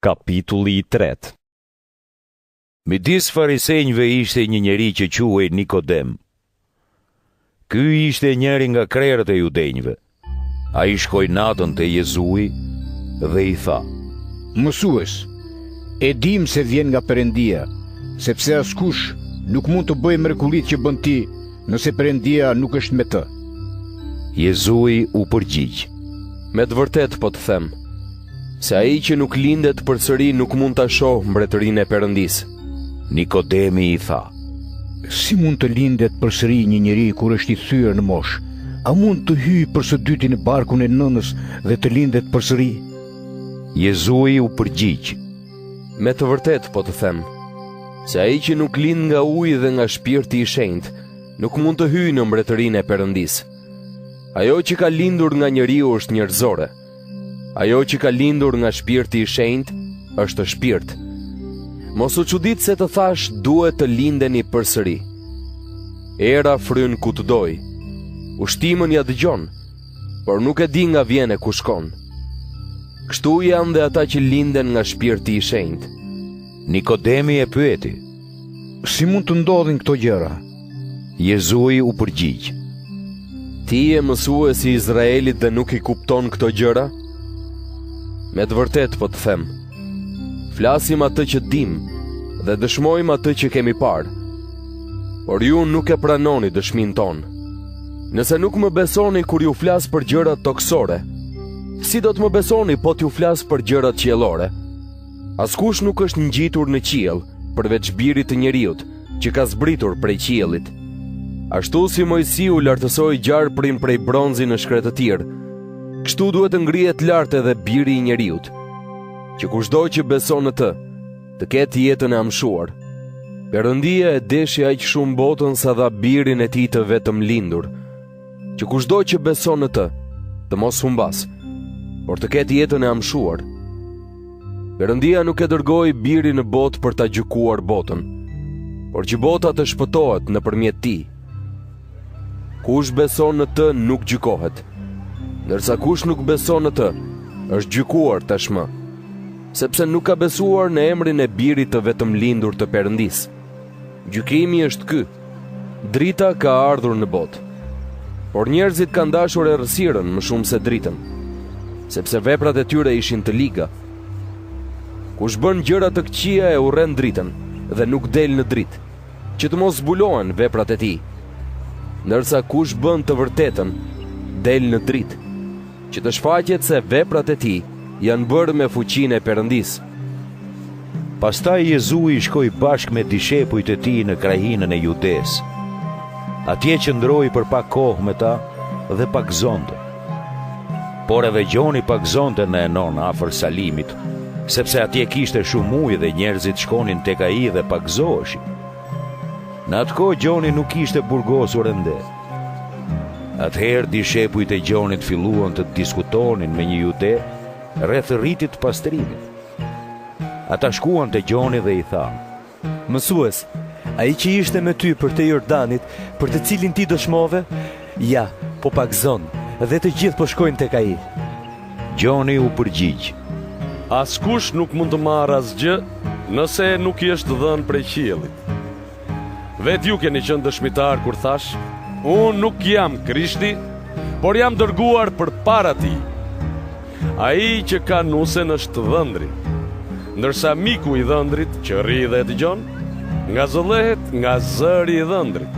Kapitulli 3. Midis farisejve ishte një njeri që quhej Nikodem. Ky ishte njëri nga krerët e judenjve. Ai shkoi natën te Jezui dhe i tha: Mësues, e dim se vjen nga Perëndia, sepse askush nuk mund të bëjë mrekullitë që bën ti, nëse Perëndia nuk është me të. Jezui u përgjigj: Me të vërtet po të them, se ai që nuk lindet përsëri nuk mund ta shohë mbretërinë e Perëndisë. Nikodemi i tha: Si mund të lindet përsëri një njeri kur është i thyer në moshë? A mund të hyjë për së dyti në barkun e nënës dhe të lindet përsëri? Jezui u përgjigj: Me të vërtet po të them, se ai që nuk lind nga uji dhe nga shpirti i shenjtë, nuk mund të hyjë në mbretërinë e Perëndisë. Ajo që ka lindur nga njeriu është njerëzore. Ajo që ka lindur nga shpirti i shenjtë është shpirt. Mos u çudit se të thash duhet të lindeni përsëri. Era fryn ku të doj. Ushtimën ja dëgjon, por nuk e di nga vjen e ku shkon. Kështu janë dhe ata që linden nga shpirti i shenjtë. Nikodemi e pyeti: Si mund të ndodhin këto gjëra? Jezui u përgjigj: Ti je mësuesi i Izraelit dhe nuk i kupton këto gjëra? Me të vërtet po të them, flasim atë që dim dhe dëshmojmë atë që kemi parë, por ju nuk e pranoni dëshminë tonë. Nëse nuk më besoni kur ju flas për gjërat toksore, si do të më besoni po t'ju flas për gjërat qiellore? Askush nuk është ngjitur në qiell përveç birit të njeriut që ka zbritur prej qiellit. Ashtu si Mojsiu lartësoi gjarprin prej bronzi në shkretë të tir, kështu duhet të ngrihet lart edhe biri i njeriut, që kushdo që beson në të, të ketë jetën e amshuar. Perëndia e deshi aq shumë botën sa dha birin e tij të vetëm lindur, që kushdo që beson në të, të mos humbas, por të ketë jetën e amshuar. Perëndia nuk e dërgoi birin në botë për ta gjykuar botën, por që bota të shpëtohet nëpërmjet tij. Kush beson në të nuk gjykohet, ndërsa kush nuk beson në të është gjykuar tashmë, sepse nuk ka besuar në emrin e birit të vetëm lindur të Perëndisë. Gjykimi është ky: drita ka ardhur në botë, por njerëzit kanë dashur errësirën më shumë se dritën, sepse veprat e tyre ishin të liga. Kush bën gjëra të këqija e urren dritën dhe nuk del në dritë, që të mos zbulohen veprat e tij. Ndërsa kush bën të vërtetën, del në dritë, që të shfaqet se veprat e tij janë bërë me fuqinë e Perëndisë. Pastaj Jezui shkoi bashkë me dishepujt e tij në krahinën e Judes. Atje qëndroi për pak kohë me ta dhe pagëzonte. Por edhe gjoni pagëzonte në Enon afër Salimit, sepse atje kishte shumë ujë dhe njerëzit shkonin tek ai dhe pagëzoheshin. Në atë kohë gjoni nuk ishte burgosur ende. Atëherë dishepujt e gjonit filluan të diskutonin me një jude rreth rritit të pastrimit. Ata shkuan te gjoni dhe i thanë: Mësues, ai që ishte me ty për te Jordanit, për të cilin ti dëshmove, ja, po pagëzon, dhe të gjithë po shkojnë tek ai. Gjoni u përgjigj: Askush nuk mund të marrë asgjë nëse nuk i është dhënë prej qiellit. Vetë ju keni qenë dëshmitar kur thash: Unë nuk jam Krishti, por jam dërguar përpara tij. Ai që ka nusen është dhëndri, ndërsa miku i dhëndrit që rri dhe e dëgjon, ngazëllehet nga zëri i dhëndrit.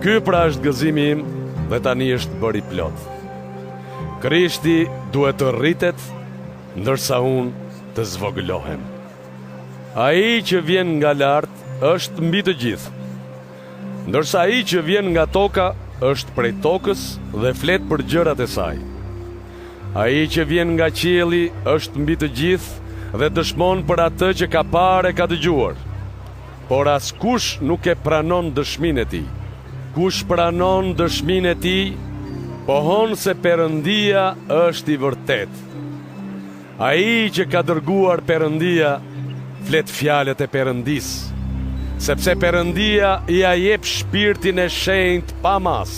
Ky pra është gëzimi im dhe tani është bërë i plot. Krishti duhet të rritet, ndërsa unë të zvogëlohem. Ai që vjen nga lart është mbi të gjithë, ndërsa ai që vjen nga toka është prej tokës dhe flet për gjërat e saj. Ai që vjen nga qielli është mbi të gjithë dhe dëshmon për atë që ka parë e ka dëgjuar. Por askush nuk e pranon dëshminë e tij. Kush pranon dëshminë e tij, pohon se Perëndia është i vërtetë. Ai që ka dërguar Perëndia flet fjalët e Perëndisë, sepse Perëndia ia jep shpirtin e shenjtë pa mas.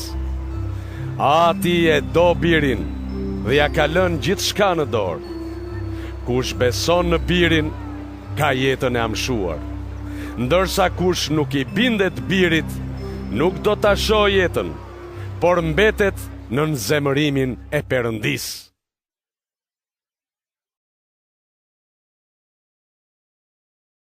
Ati e do birin dhe ja ka lënë gjithçka në dorë. Kush beson në birin, ka jetën e amshuar. Ndërsa kush nuk i bindet birit, nuk do ta shohë jetën, por mbetet në nzemërimin e Perëndisë.